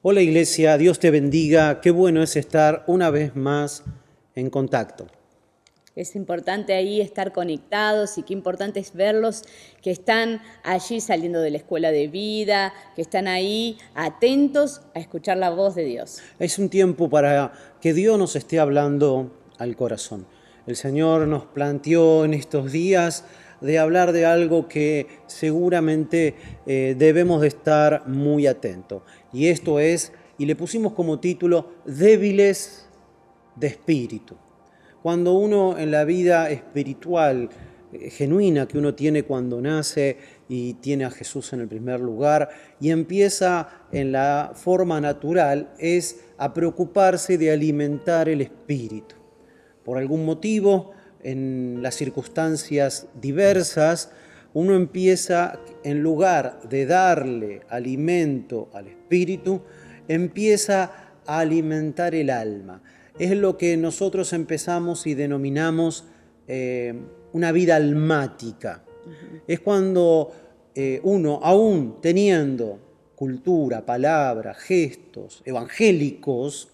Hola Iglesia, Dios te bendiga. Qué bueno es estar una vez más en contacto. Es importante ahí estar conectados y qué importante es verlos que están allí saliendo de la escuela de vida, que están ahí atentos a escuchar la voz de Dios. Es un tiempo para que Dios nos esté hablando al corazón. El Señor nos planteó en estos días de hablar de algo que seguramente debemos de estar muy atentos. Y esto es, y le pusimos como título, débiles de espíritu. Cuando uno en la vida espiritual genuina que uno tiene cuando nace y tiene a Jesús en el primer lugar y empieza en la forma natural es a preocuparse de alimentar el espíritu. Por algún motivo, en las circunstancias diversas, uno empieza, en lugar de darle alimento al espíritu, empieza a alimentar el alma. Es lo que nosotros empezamos y denominamos una vida almática. Es cuando uno, aún teniendo cultura, palabra, gestos evangélicos,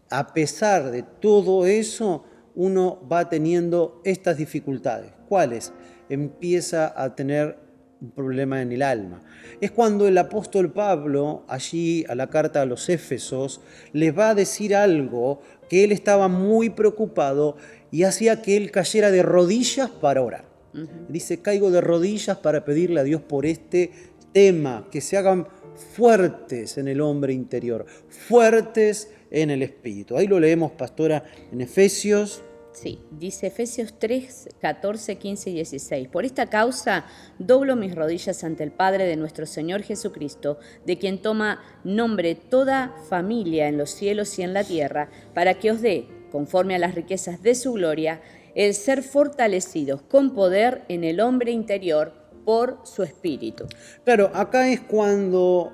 a pesar de todo eso, uno va teniendo estas dificultades. ¿Cuáles? Empieza a tener un problema en el alma. Es cuando el apóstol Pablo, allí a la carta a los Éfesos, les va a decir algo que él estaba muy preocupado y hacía que él cayera de rodillas para orar. Dice, caigo de rodillas para pedirle a Dios por este tema, que se hagan fuertes en el hombre interior, fuertes en el espíritu. Ahí lo leemos, pastora, en Efesios. Sí, dice Efesios 3, 14, 15 y 16. Por esta causa doblo mis rodillas ante el Padre de nuestro Señor Jesucristo, de quien toma nombre toda familia en los cielos y en la tierra, para que os dé, conforme a las riquezas de su gloria, el ser fortalecidos con poder en el hombre interior por su espíritu. Claro, acá es cuando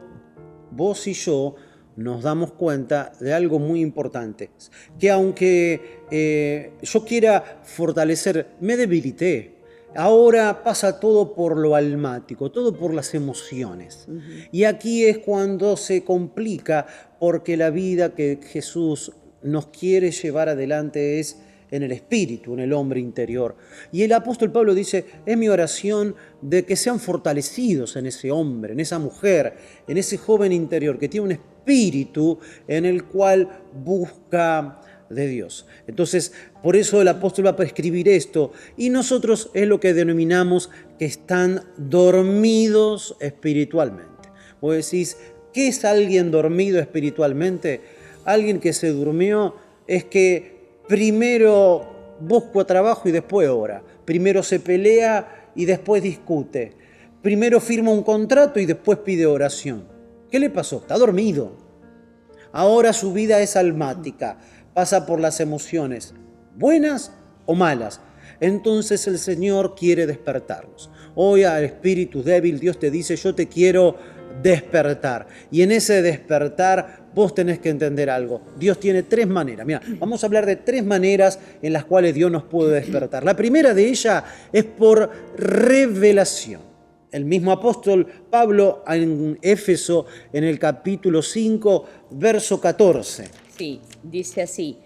vos y yo nos damos cuenta de algo muy importante, que aunque yo quiera fortalecer, me debilité. Ahora pasa todo por lo almático, todo por las emociones. Y aquí es cuando se complica, porque la vida que Jesús nos quiere llevar adelante es en el espíritu, en el hombre interior. Y el apóstol Pablo dice, es mi oración de que sean fortalecidos en ese hombre, en esa mujer, en ese joven interior que tiene un espíritu en el cual busca de Dios. Entonces, por eso el apóstol va a prescribir esto. Y nosotros es lo que denominamos que están dormidos espiritualmente. Vos decís, ¿qué es alguien dormido espiritualmente? Alguien que se durmió es que primero busca trabajo y después ora. Primero se pelea y después discute. Primero firma un contrato y después pide oración. ¿Qué le pasó? Está dormido. Ahora su vida es almática. Pasa por las emociones, buenas o malas. Entonces el Señor quiere despertarlos. Hoy al espíritu débil Dios te dice, yo te quiero despertar. Y en ese despertar vos tenés que entender algo. Dios tiene tres maneras. Mira, vamos a hablar de tres maneras en las cuales Dios nos puede despertar. La primera de ellas es por revelación. El mismo apóstol Pablo en Éfeso, en el capítulo 5, verso 14. Sí, dice así.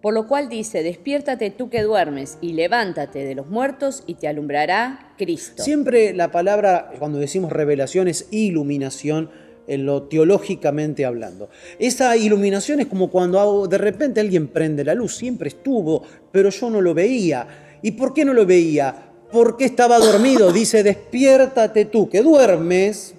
Por lo cual dice, despiértate tú que duermes y levántate de los muertos y te alumbrará Cristo. Siempre la palabra, cuando decimos revelación, es iluminación, en lo teológicamente hablando. Esa iluminación es como cuando de repente alguien prende la luz, siempre estuvo, pero yo no lo veía. ¿Y por qué no lo veía? Porque estaba dormido. Dice, despiértate tú que duermes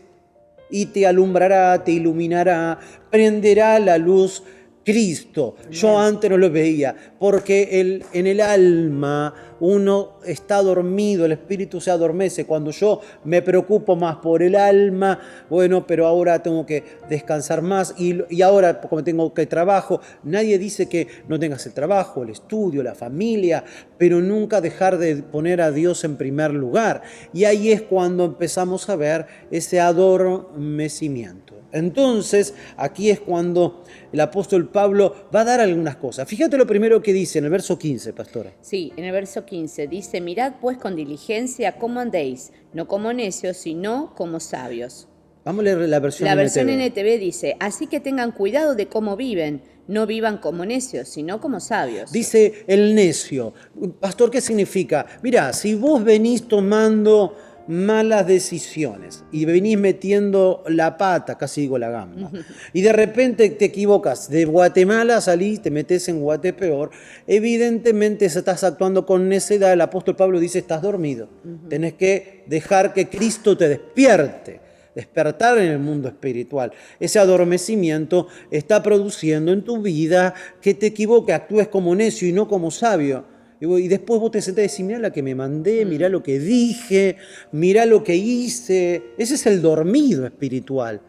y te alumbrará, te iluminará, prenderá la luz Cristo. Yo antes no lo veía, porque en el alma uno está dormido, el espíritu se adormece. Cuando yo me preocupo más por el alma, bueno, pero ahora tengo que descansar más y ahora como tengo que trabajo, nadie dice que no tengas el trabajo, el estudio, la familia, pero nunca dejar de poner a Dios en primer lugar. Y ahí es cuando empezamos a ver ese adormecimiento. Entonces, aquí es cuando el apóstol Pablo va a dar algunas cosas. Fíjate lo primero que dice en el verso 15, pastora. Sí, en el verso 15 dice, mirad pues con diligencia cómo andéis, no como necios, sino como sabios. Vamos a leer la versión La versión NTV. NTV dice, así que tengan cuidado de cómo viven, no vivan como necios, sino como sabios. Dice el necio. Pastor, ¿qué significa? Mirá, si vos venís tomando malas decisiones y venís metiendo la pata, casi digo la gamba, y de repente te equivocas, de Guatemala salís, te metés en Guatepeor, evidentemente estás actuando con necedad. El apóstol Pablo dice, estás dormido. Tenés que dejar que Cristo te despierte. Despertar en el mundo espiritual. Ese adormecimiento está produciendo en tu vida que te equivoques, actúes como necio y no como sabio. Y después vos te sentás y decís, mirá la que me mandé, mirá lo que dije, mirá lo que hice. Ese es el dormido espiritual,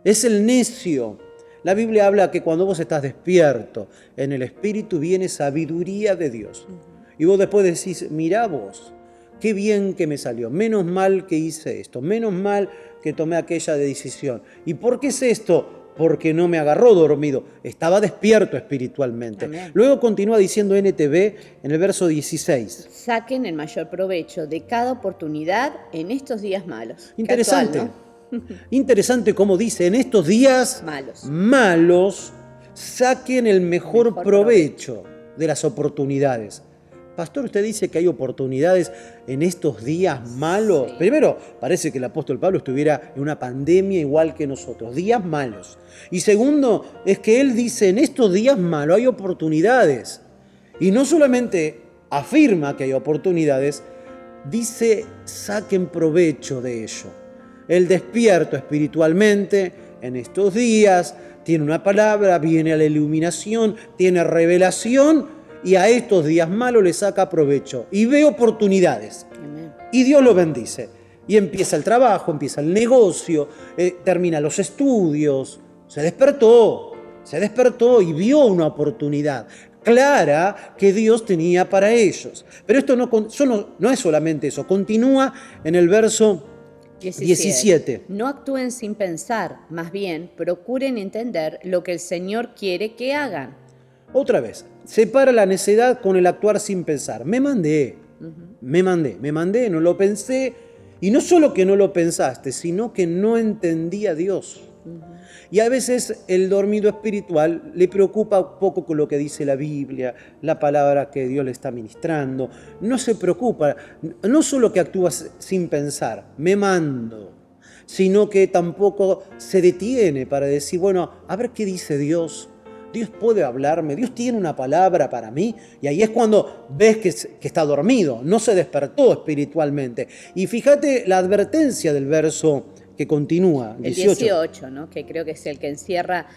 es el necio. La Biblia habla que cuando vos estás despierto en el espíritu viene sabiduría de Dios. Y vos después decís, mirá vos, qué bien que me salió, menos mal que hice esto, menos mal que tomé aquella decisión. ¿Y por qué es esto? Porque no me agarró dormido, estaba despierto espiritualmente. Amén. Luego continúa diciendo NTV en el verso 16. Saquen el mayor provecho de cada oportunidad en estos días malos. Qué Interesante, actual, ¿no? interesante como dice, en estos días malos saquen el mejor provecho de las oportunidades. Pastor, usted dice que hay oportunidades en estos días malos. Sí. Primero, parece que el apóstol Pablo estuviera en una pandemia igual que nosotros, días malos. Y segundo, es que él dice, en estos días malos hay oportunidades. Y no solamente afirma que hay oportunidades, dice, saquen provecho de ello. El despierto espiritualmente en estos días tiene una palabra, viene a la iluminación, tiene revelación, y a estos días malos le saca provecho y ve oportunidades. Amén. Y Dios lo bendice. Y empieza el trabajo, empieza el negocio, termina los estudios. Se despertó y vio una oportunidad clara que Dios tenía para ellos. Pero esto no es solamente eso. Continúa en el verso 17. No actúen sin pensar, más bien procuren entender lo que el Señor quiere que hagan. Otra vez, separa la necedad con el actuar sin pensar. Me mandé, no lo pensé. Y no solo que no lo pensaste, sino que no entendí a Dios. Y a veces el dormido espiritual le preocupa un poco con lo que dice la Biblia, la palabra que Dios le está ministrando. No se preocupa, no solo que actúa sin pensar, me mando, sino que tampoco se detiene para decir, bueno, a ver qué dice Dios. Dios puede hablarme, Dios tiene una palabra para mí. Y ahí es cuando ves que está dormido, no se despertó espiritualmente. Y fíjate la advertencia del verso que continúa, El 18, ¿no? Que creo que es el que encierra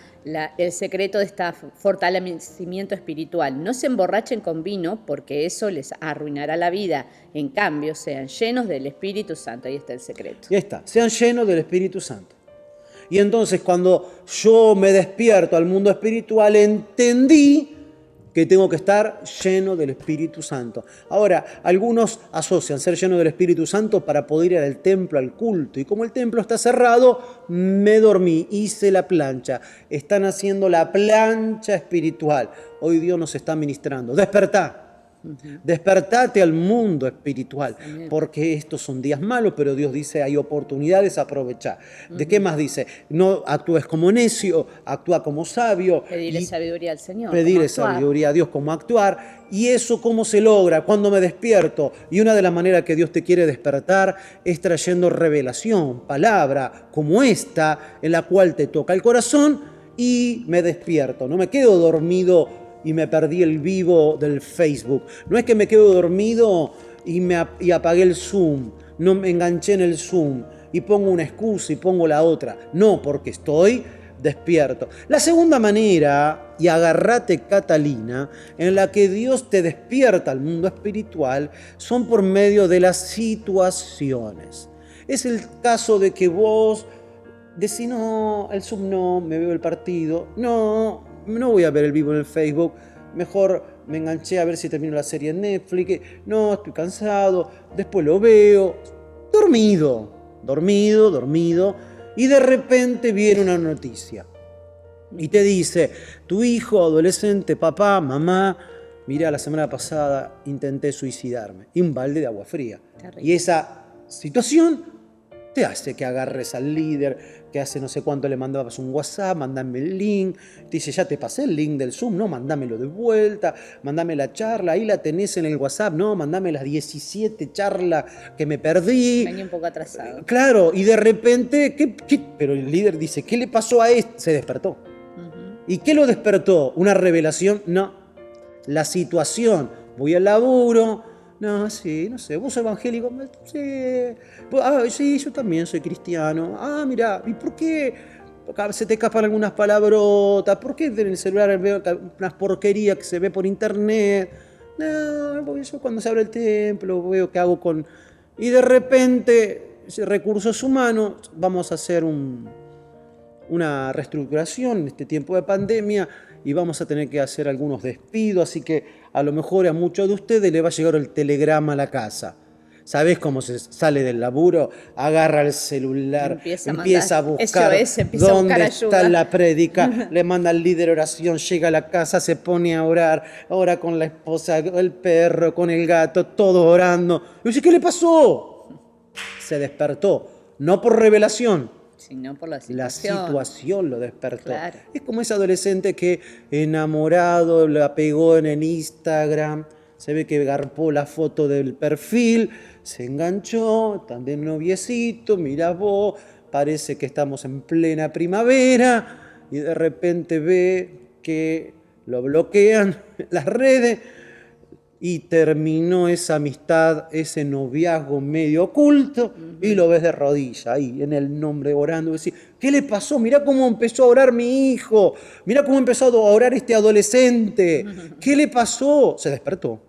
el secreto de este fortalecimiento espiritual. No se emborrachen con vino porque eso les arruinará la vida. En cambio, sean llenos del Espíritu Santo. Ahí está el secreto. Y ahí está, sean llenos del Espíritu Santo. Y entonces cuando yo me despierto al mundo espiritual, entendí que tengo que estar lleno del Espíritu Santo. Ahora, algunos asocian ser lleno del Espíritu Santo para poder ir al templo, al culto. Y como el templo está cerrado, me dormí, hice la plancha. Están haciendo la plancha espiritual. Hoy Dios nos está ministrando. Despertá. Despertate al mundo espiritual, porque estos son días malos, pero Dios dice hay oportunidades a aprovechar. ¿De qué más dice? No actúes como necio, actúa como sabio. Pedirle sabiduría al Señor. Pedirle sabiduría a Dios cómo actuar. ¿Y eso cómo se logra? Cuando me despierto. Y una de las maneras que Dios te quiere despertar es trayendo revelación, palabra como esta, en la cual te toca el corazón y me despierto. No me quedo dormido y me perdí el vivo del Facebook. No es que me quedo dormido y apagué el Zoom, no me enganché en el Zoom y pongo una excusa y pongo la otra. No, porque estoy despierto. La segunda manera, y agárrate Catalina, en la que Dios te despierta al mundo espiritual, son por medio de las situaciones. Es el caso de que vos decís, no, el Zoom no, me veo el partido, no voy a ver el vivo en el Facebook, mejor me enganché a ver si termino la serie en Netflix, no, estoy cansado, después lo veo, dormido, y de repente viene una noticia y te dice, tu hijo adolescente, papá, mamá, mira, la semana pasada intenté suicidarme, y un balde de agua fría. Terrible. Y esa situación te hace que agarres al líder, que hace no sé cuánto le mandabas un WhatsApp, mandame el link, te dice, ya te pasé el link del Zoom, no, mandámelo de vuelta, mandame la charla, ahí la tenés en el WhatsApp, no, mandame las 17 charlas que me perdí. Venía un poco atrasado. Claro, y de repente, pero el líder dice, ¿qué le pasó a este? Se despertó. ¿Y qué lo despertó? ¿Una revelación? No, la situación. Voy al laburo. No, sí, no sé, ¿vos sos evangélico? Sí. Sí, yo también soy cristiano. Ah, mira, ¿y por qué acá se te escapan algunas palabrotas? ¿Por qué en el celular veo unas porquerías que se ve por internet? No, porque yo cuando se abre el templo veo qué hago con... Y de repente, recursos humanos, vamos a hacer una reestructuración en este tiempo de pandemia y vamos a tener que hacer algunos despidos, así que a lo mejor a muchos de ustedes le va a llegar el telegrama a la casa. ¿Sabés cómo se sale del laburo? Agarra el celular, empieza a buscar dónde está la prédica, le manda al líder oración, llega a la casa, se pone a orar, ora con la esposa, el perro, con el gato, todos orando. Y dice, ¿qué le pasó? Se despertó, no por revelación, sino por la situación. La situación lo despertó. Claro. Es como ese adolescente que enamorado la pegó en el Instagram, se ve que garpó la foto del perfil, se enganchó, están de noviecito, mira vos, parece que estamos en plena primavera y de repente ve que lo bloquean las redes y terminó esa amistad, ese noviazgo medio oculto, y lo ves de rodilla ahí en el nombre orando. Decís, ¿qué le pasó? Mirá cómo empezó a orar mi hijo, mirá cómo empezó a orar este adolescente. ¿Qué le pasó? Se despertó.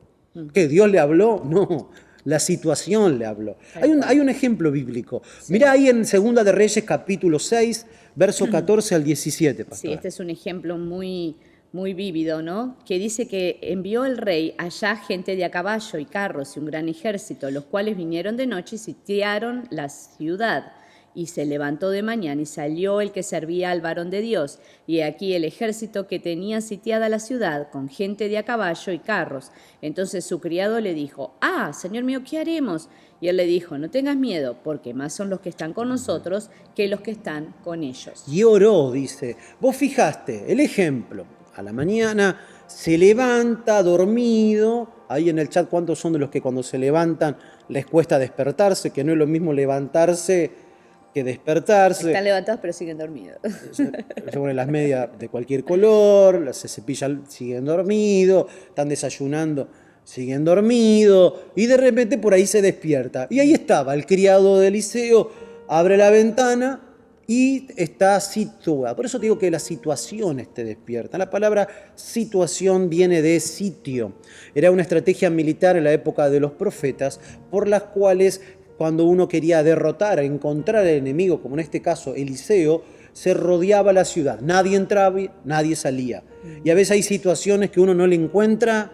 ¿Que Dios le habló? No, la situación le habló. Hay un ejemplo bíblico. Sí. Mirá ahí en Segunda de Reyes capítulo 6, verso 14 al 17, pastor. Sí, este es un ejemplo muy vívido, ¿no? Que dice que envió el rey allá gente de a caballo y carros y un gran ejército, los cuales vinieron de noche y sitiaron la ciudad. Y se levantó de mañana y salió el que servía al varón de Dios. Y aquí el ejército que tenía sitiada la ciudad con gente de a caballo y carros. Entonces su criado le dijo, Señor mío, ¿qué haremos? Y él le dijo, no tengas miedo, porque más son los que están con nosotros que los que están con ellos. Y oró, dice. Vos fijaste, el ejemplo. A la mañana se levanta dormido. Ahí en el chat, ¿cuántos son de los que cuando se levantan les cuesta despertarse? Que no es lo mismo levantarse que despertarse. Están levantados pero siguen dormidos. Se ponen las medias de cualquier color, se cepillan, siguen dormidos, están desayunando, siguen dormidos, y de repente por ahí se despierta. Y ahí estaba el criado de Eliseo, abre la ventana y está situada. Por eso digo que las situaciones te despiertan. La palabra situación viene de sitio. Era una estrategia militar en la época de los profetas, por las cuales cuando uno quería derrotar, encontrar al enemigo, como en este caso Eliseo, se rodeaba la ciudad. Nadie entraba, nadie salía. Y a veces hay situaciones que uno no le encuentra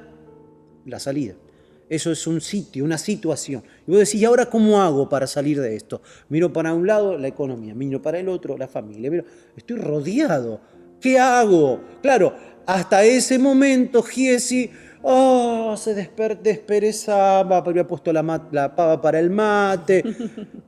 la salida. Eso es un sitio, una situación. Y vos decís, ¿y ahora cómo hago para salir de esto? Miro para un lado la economía, miro para el otro la familia. Miro, estoy rodeado. ¿Qué hago? Claro, hasta ese momento Giesi se desperezaba, había puesto la pava para el mate,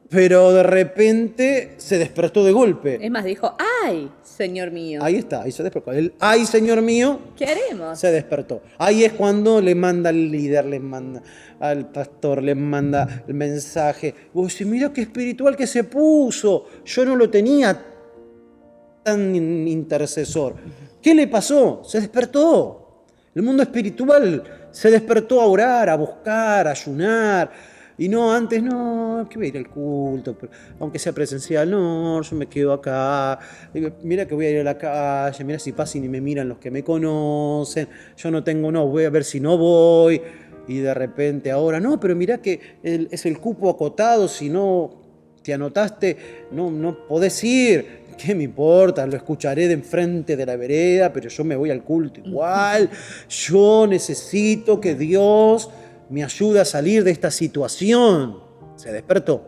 pero de repente se despertó de golpe. Es más, dijo, ¡ay, Señor mío! Ahí está, ahí se despertó. El ¡ay, Señor mío! ¿Qué haremos? Se despertó. Ahí es cuando le manda al líder, le manda al pastor, le manda el mensaje. Vos decís, mira qué espiritual que se puso. Yo no lo tenía tan intercesor. ¿Qué le pasó? Se despertó. El mundo espiritual se despertó a orar, a buscar, a ayunar. Y no, antes no, que voy a ir al culto, pero aunque sea presencial, no, yo me quedo acá. Mira que voy a ir a la calle, mira si pasan y me miran los que me conocen. Yo no tengo, no, voy a ver si no voy. Y de repente ahora, no, pero mira que es el cupo acotado, si no te anotaste, no podés ir. ¿Qué me importa? Lo escucharé de enfrente de la vereda, pero yo me voy al culto igual. Yo necesito que Dios me ayude a salir de esta situación. Se despertó.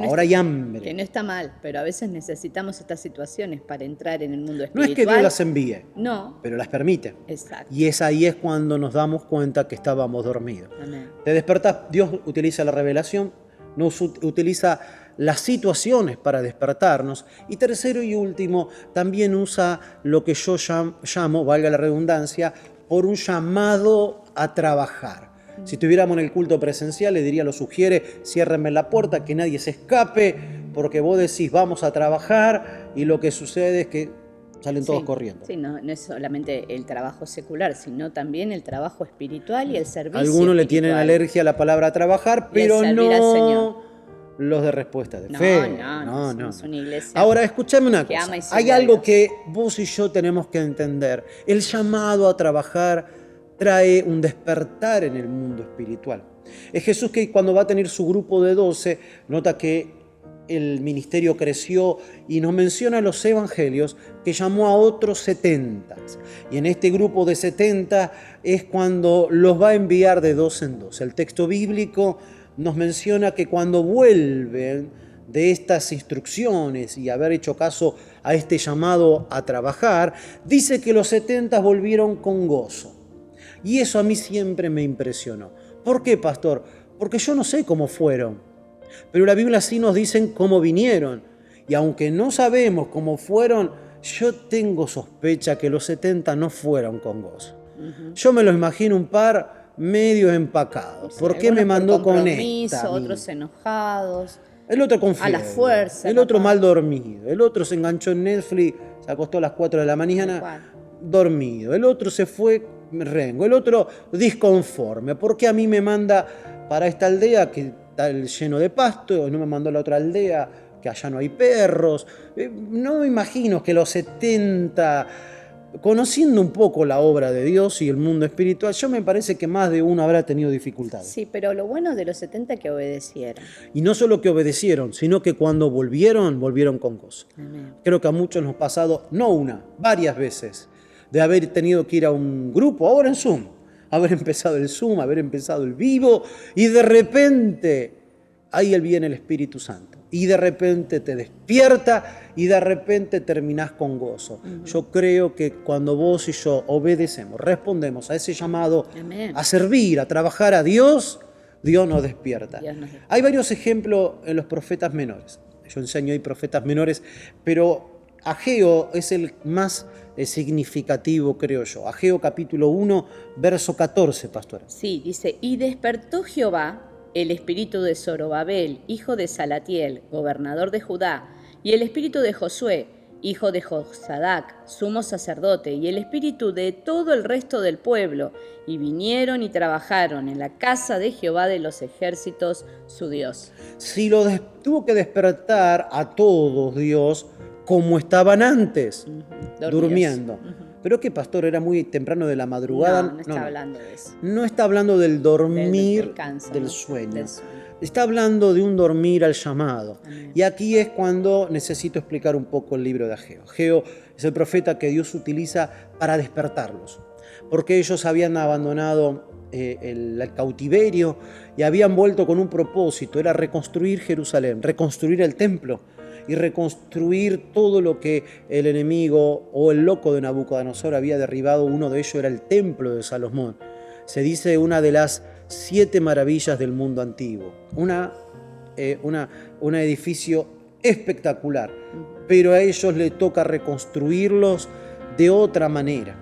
Ahora hay hambre. Que no está mal, pero a veces necesitamos estas situaciones para entrar en el mundo espiritual. No es que Dios las envíe, no, pero las permite. Exacto. Y ahí es cuando nos damos cuenta que estábamos dormidos. Amén. Te despertás, Dios utiliza la revelación, nos utiliza las situaciones para despertarnos. Y tercero y último, también usa lo que yo llamo, valga la redundancia, por un llamado a trabajar. Si estuviéramos en el culto presencial, le diría, lo sugiere, ciérrenme la puerta, que nadie se escape, porque vos decís, vamos a trabajar, y lo que sucede es que salen todos corriendo. Sí, no es solamente el trabajo secular, sino también el trabajo espiritual y el servicio Algunos le espiritual. tienen alergia a la palabra trabajar, pero servir al Señor. no los de respuesta de fe. No, somos una iglesia Ahora, escúchame una que cosa. ama y sirve Hay a algo Dios. que vos y yo tenemos que entender. El llamado a trabajar trae un despertar en el mundo espiritual. Es Jesús que cuando va a tener su grupo de 12, nota que el ministerio creció y nos menciona en los evangelios que llamó a otros 70. Y en este grupo de 70 es cuando los va a enviar de 2 en 2. El texto bíblico nos menciona que cuando vuelven de estas instrucciones y haber hecho caso a este llamado a trabajar, dice que los 70 volvieron con gozo. Y eso a mí siempre me impresionó. ¿Por qué, pastor? Porque yo no sé cómo fueron, pero la Biblia sí nos dice cómo vinieron. Y aunque no sabemos cómo fueron, yo tengo sospecha que los 70 no fueron con gozo. Yo me los imagino un par medio empacados. ¿Por qué me mandó con esta? Otros enojados. El otro con fiebre, a la fuerza. el otro mal dormido, el otro se enganchó en Netflix, se acostó a las 4 de la mañana dormido, el otro se fue rengo, el otro disconforme. ¿Por qué a mí me manda para esta aldea que está lleno de pasto y no me mandó a la otra aldea que allá no hay perros? No me imagino que los 70, conociendo un poco la obra de Dios y el mundo espiritual, yo me parece que más de uno habrá tenido dificultades. Sí, pero lo bueno de los 70 es que obedecieron. Y no solo que obedecieron, sino que cuando volvieron con gozo. Amén. Creo que a muchos nos ha pasado, no una, varias veces, de haber tenido que ir a un grupo, ahora en Zoom, haber empezado el Zoom, haber empezado el vivo, y de repente ahí viene el Espíritu Santo. Y de repente te despierta y de repente terminás con gozo. Yo creo que cuando vos y yo obedecemos, respondemos a ese llamado, Amén, a servir, a trabajar a Dios, Dios nos despierta. Dios nos despierta. Hay varios ejemplos en los profetas menores. Yo enseño ahí profetas menores, pero Ageo es el más significativo, creo yo. Ageo capítulo 1, verso 14, pastora. Sí, dice, y despertó Jehová el espíritu de Zorobabel, hijo de Salatiel, gobernador de Judá, y el espíritu de Josué, hijo de Josadac, sumo sacerdote, y el espíritu de todo el resto del pueblo, y vinieron y trabajaron en la casa de Jehová de los ejércitos, su Dios. Si tuvo que despertar a todos Dios como estaban antes, durmiendo. Pero que, pastor, era muy temprano de la madrugada. No está hablando de eso. No está hablando del dormir, descanso, del ¿no? sueño. Del sueño. Está hablando de un dormir al llamado. Amén. Y aquí es cuando necesito explicar un poco el libro de Ageo. Ageo es el profeta que Dios utiliza para despertarlos, porque ellos habían abandonado el cautiverio y habían vuelto con un propósito, era reconstruir Jerusalén, reconstruir el templo y reconstruir todo lo que el enemigo o el loco de Nabucodonosor había derribado. Uno de ellos era el templo de Salomón. Se dice una de las 7 maravillas del mundo antiguo. Un edificio espectacular, pero a ellos les toca reconstruirlos de otra manera.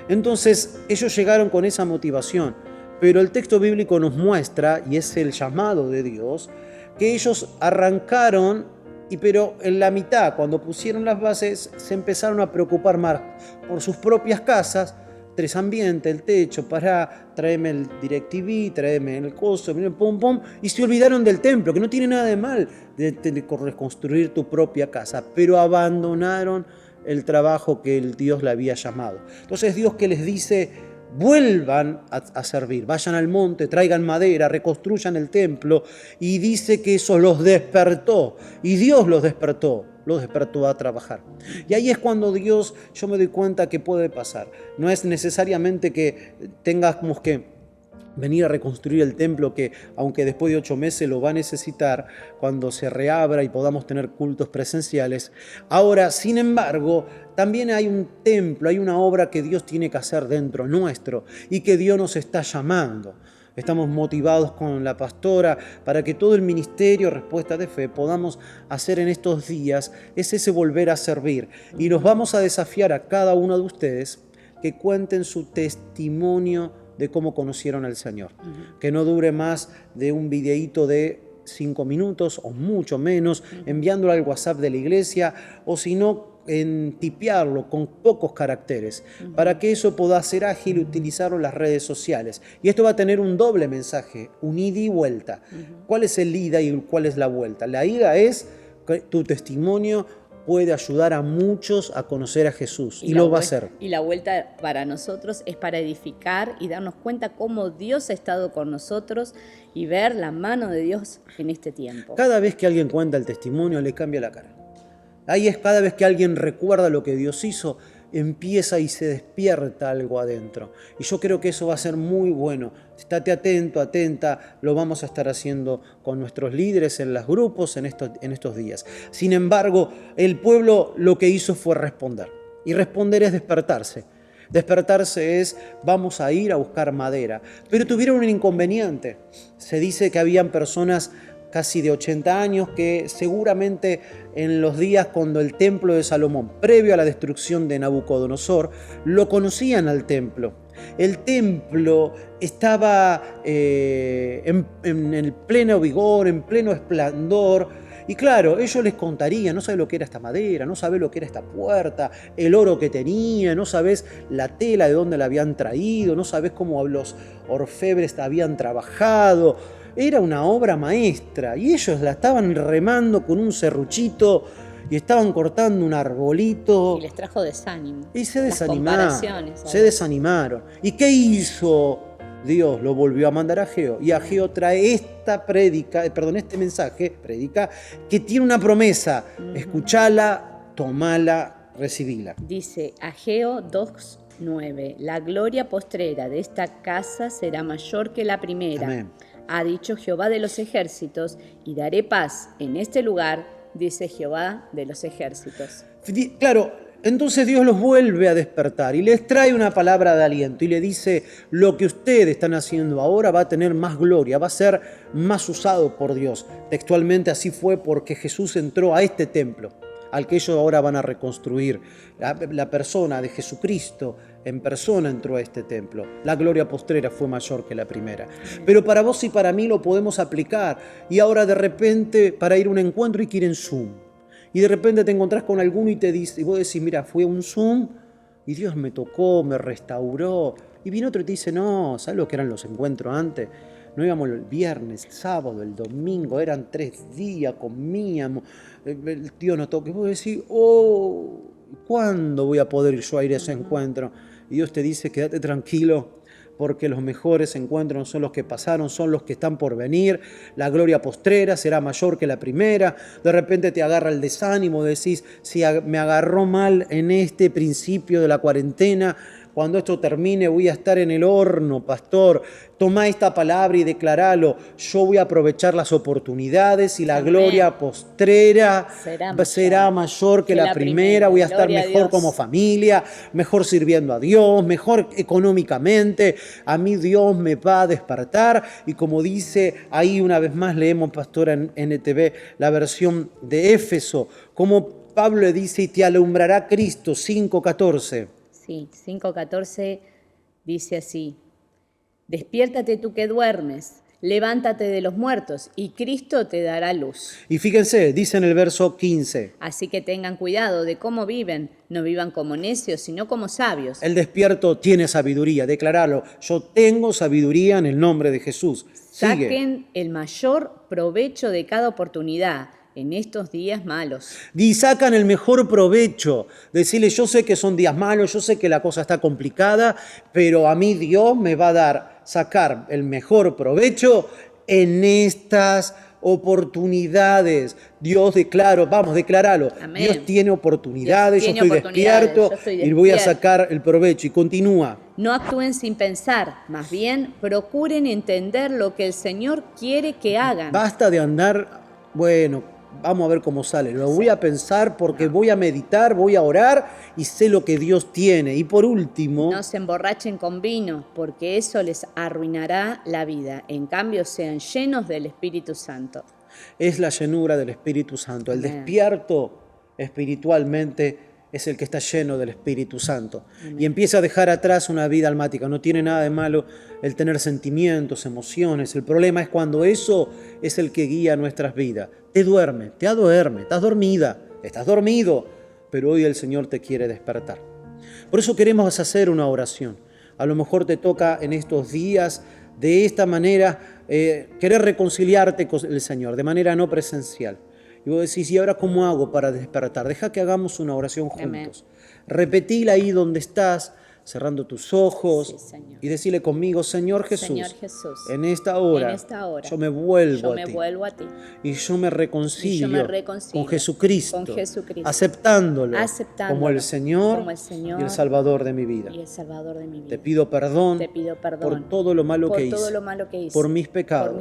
Entonces ellos llegaron con esa motivación, pero el texto bíblico nos muestra, y es el llamado de Dios, que ellos arrancaron, pero en la mitad, cuando pusieron las bases, se empezaron a preocupar más por sus propias casas, 3 ambientes, el techo, tráeme el DirecTV, tráeme el coso, pum, pum, y se olvidaron del templo, que no tiene nada de mal de reconstruir tu propia casa, pero abandonaron el trabajo que el Dios le había llamado. Entonces Dios que les dice, vuelvan a servir, vayan al monte, traigan madera, reconstruyan el templo, y dice que eso los despertó, y Dios los despertó a trabajar. Y ahí es cuando Dios, yo me doy cuenta que puede pasar. No es necesariamente que tengamos que venir a reconstruir el templo, que aunque después de 8 meses lo va a necesitar cuando se reabra y podamos tener cultos presenciales. Ahora, sin embargo, también hay un templo, hay una obra que Dios tiene que hacer dentro nuestro y que Dios nos está llamando. estamos motivados con la pastora para que todo el ministerio Respuesta de Fe podamos hacer en estos días es ese volver a servir. Y nos vamos a desafiar a cada uno de ustedes que cuenten su testimonio de cómo conocieron al Señor. Que no dure más de un videíto de 5 minutos o mucho menos, enviándolo al WhatsApp de la iglesia, o si no, en tipearlo con pocos caracteres, para que eso pueda ser ágil y utilizarlo en las redes sociales. Y esto va a tener un doble mensaje, un ida y vuelta. ¿Cuál es el ida y cuál es la vuelta? La ida es que tu testimonio puede ayudar a muchos a conocer a Jesús, y lo va a hacer. Y la vuelta para nosotros es para edificar y darnos cuenta cómo Dios ha estado con nosotros y ver la mano de Dios en este tiempo. Cada vez que alguien cuenta el testimonio le cambia la cara. Ahí es cada vez que alguien recuerda lo que Dios hizo, empieza y se despierta algo adentro. Y yo creo que eso va a ser muy bueno. Estate atento, atenta, lo vamos a estar haciendo con nuestros líderes en los grupos en estos días. Sin embargo, el pueblo lo que hizo fue responder. Y responder es despertarse. Despertarse es, vamos a ir a buscar madera. Pero tuvieron un inconveniente. Se dice que habían personas casi de 80 años, que seguramente en los días cuando el templo de Salomón, previo a la destrucción de Nabucodonosor, lo conocían al templo. El templo estaba en el pleno vigor, en pleno esplendor, y claro, ellos les contarían, no sabes lo que era esta madera, no sabes lo que era esta puerta, el oro que tenía, no sabes la tela de dónde la habían traído, no sabes cómo los orfebres habían trabajado. Era una obra maestra y ellos la estaban remando con un serruchito y estaban cortando un arbolito. Y les trajo desánimo. Y se desanimaron. ¿Y qué hizo Dios? Lo volvió a mandar a Ageo. Y Ageo trae este mensaje, que tiene una promesa. Escuchala, tomala, recibila. Dice Ageo 2:9. La gloria postrera de esta casa será mayor que la primera. Amén. Ha dicho Jehová de los ejércitos, y daré paz en este lugar, dice Jehová de los ejércitos. Claro, entonces Dios los vuelve a despertar y les trae una palabra de aliento y le dice, lo que ustedes están haciendo ahora va a tener más gloria, va a ser más usado por Dios. Textualmente así fue porque Jesús entró a este templo, al que ellos ahora van a reconstruir. La persona de Jesucristo en persona entró a este templo. La gloria postrera fue mayor que la primera. Pero para vos y para mí lo podemos aplicar. Y ahora de repente, para ir a un encuentro hay que ir en Zoom. Y de repente te encontrás con alguno y vos decís, mira, fue un Zoom y Dios me tocó, me restauró. Y viene otro y te dice, no, ¿sabes lo que eran los encuentros antes? No íbamos el viernes, el sábado, el domingo, eran 3 días, comíamos, el tío nos tocó. Y vos decís, ¿cuándo voy a poder yo a ir a ese encuentro? Y Dios te dice, quédate tranquilo, porque los mejores encuentros no son los que pasaron, son los que están por venir. La gloria postrera será mayor que la primera. De repente te agarra el desánimo, decís, si me agarró mal en este principio de la cuarentena, cuando esto termine voy a estar en el horno, pastor. Tomá esta palabra y declaralo. Yo voy a aprovechar las oportunidades y la gloria postrera será mayor que la primera. Voy a estar mejor como familia, mejor sirviendo a Dios, mejor económicamente. A mí Dios me va a despertar. Y como dice ahí una vez más, leemos, pastora, en NTV, la versión de Éfeso, como Pablo le dice, y te alumbrará Cristo, 5:14. Sí, 5:14 dice así, despiértate tú que duermes, levántate de los muertos y Cristo te dará luz. Y fíjense, dice en el verso 15. Así que tengan cuidado de cómo viven, no vivan como necios, sino como sabios. El despierto tiene sabiduría, declaralo, yo tengo sabiduría en el nombre de Jesús. Sigue. Saquen el mayor provecho de cada oportunidad en estos días malos. Y sacan el mejor provecho. Decirle, yo sé que son días malos, yo sé que la cosa está complicada, pero a mí Dios me va a sacar el mejor provecho en estas oportunidades. Dios declaralo. Amén. Dios tiene oportunidades, Dios yo estoy despierto y voy a sacar el provecho. Y continúa. No actúen sin pensar, más bien procuren entender lo que el Señor quiere que hagan. Basta de andar, vamos a ver cómo sale. Lo voy a pensar porque voy a meditar, voy a orar y sé lo que Dios tiene. Y por último, No se emborrachen con vino, porque eso les arruinará la vida. En cambio, sean llenos del Espíritu Santo. es la llenura del Espíritu Santo. El Amén. despierto espiritualmente es el que está lleno del Espíritu Santo. Y empieza a dejar atrás una vida almática. No tiene nada de malo el tener sentimientos, emociones. El problema es cuando eso es el que guía nuestras vidas. Te duerme, estás dormida, estás dormido, pero hoy el Señor te quiere despertar. Por eso queremos hacer una oración. A lo mejor te toca en estos días de esta manera querer reconciliarte con el Señor, de manera no presencial. Y vos decís, ¿y ahora cómo hago para despertar? Deja que hagamos una oración juntos. Repetila ahí donde estás, cerrando tus ojos, Sí, Señor. y decirle conmigo, Señor Jesús, Señor Jesús, en esta hora, yo me vuelvo a ti. Y yo me reconcilio, reconcilio con Jesucristo, con Jesucristo, aceptándolo, aceptándolo como el Señor, como el Señor y el Salvador de mi vida. y el Salvador de mi vida. Te pido perdón, Te pido perdón por todo lo malo por que todo hice, lo malo que hice, por mis pecados.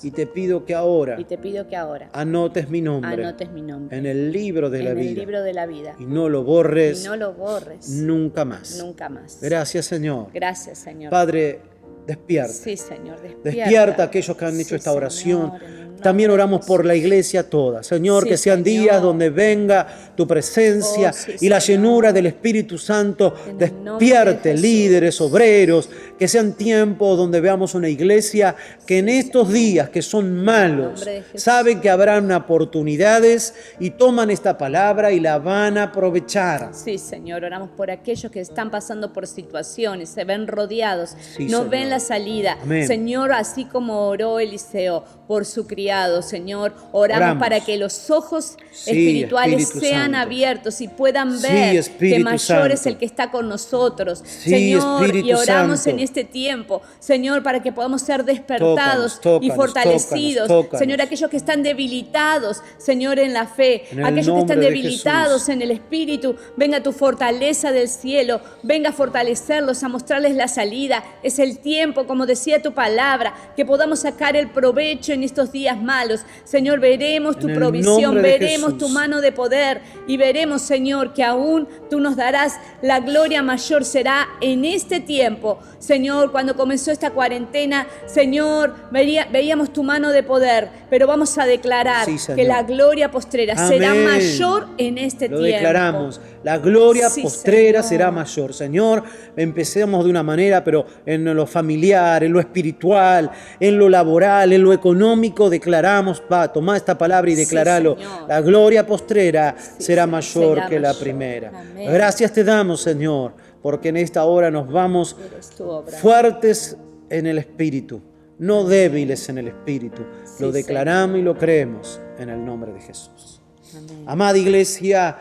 Y te pido que ahora Y te pido que ahora anotes mi nombre, anotes mi nombre en el libro de la en el vida libro de la vida y no lo borres y no lo borres nunca más. nunca más. Gracias, Señor. Gracias, Señor. Padre, despierta. Sí, Señor, Despierta a aquellos que han hecho Sí, esta oración. Señor, en el nombre También de oramos por la Jesús. iglesia toda. Señor, Sí, que sean Señor. días donde venga tu presencia Oh, sí, y la Señor. llenura del Espíritu Santo En el nombre despierte de Jesús. líderes, obreros. Que sean tiempos donde veamos una iglesia que en estos días que son malos, nombre de Jesús. saben que habrán oportunidades y toman esta palabra y la van a aprovechar. Sí, Señor, oramos por aquellos que están pasando por situaciones, se ven rodeados, Sí, no Señor. ven la salida. Amén. Señor, así como oró Eliseo por su criado, Señor, oramos para que los ojos Sí, espirituales Espíritu sean Santo. abiertos y puedan Sí, ver que Espíritu mayor es Santo. el que está con nosotros. Sí, Señor, Espíritu y oramos Santo. en este tiempo, Señor, para que podamos ser despertados y Tócanos, fortalecidos. tócanos. Señor, aquellos que están debilitados, Señor, en la fe, En el aquellos que están nombre de debilitados Jesús. en el Espíritu, venga tu fortaleza del cielo, venga a fortalecerlos, a mostrarles la salida. Es el tiempo, como decía tu palabra, que podamos sacar el provecho en estos días malos. Señor, veremos tu En el provisión, nombre de veremos Jesús. tu mano de poder y veremos, Señor, que aún tú nos darás la gloria mayor. Será en este tiempo, Señor, cuando comenzó esta cuarentena, Señor, veíamos tu mano de poder, pero vamos a declarar Sí, Señor. que la gloria postrera será Amén. mayor en este Lo tiempo. declaramos. La gloria Sí, postrera Señor. será mayor. Señor, empecemos de una manera, pero en lo familiar, en lo espiritual, en lo laboral, en lo económico, declaramos, tomá esta palabra y Sí, declaralo. Señor. La gloria postrera Sí, será Señor, mayor será que la mayor. primera. Amén. Gracias te damos, Señor, porque en esta hora nos vamos Eres tu obra. fuertes en el espíritu, no débiles en el espíritu. Sí, Lo declaramos y lo creemos en el nombre de Jesús. Amén. Amada iglesia,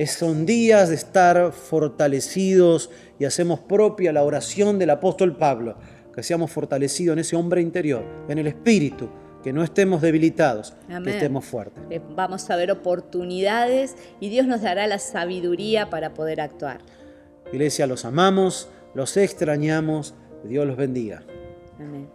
son días de estar fortalecidos y hacemos propia la oración del apóstol Pablo, que seamos fortalecidos en ese hombre interior, en el espíritu, que no estemos debilitados, Amén. que estemos fuertes. Vamos a ver oportunidades y Dios nos dará la sabiduría para poder actuar. Iglesia, los amamos, los extrañamos, Dios los bendiga. Amén.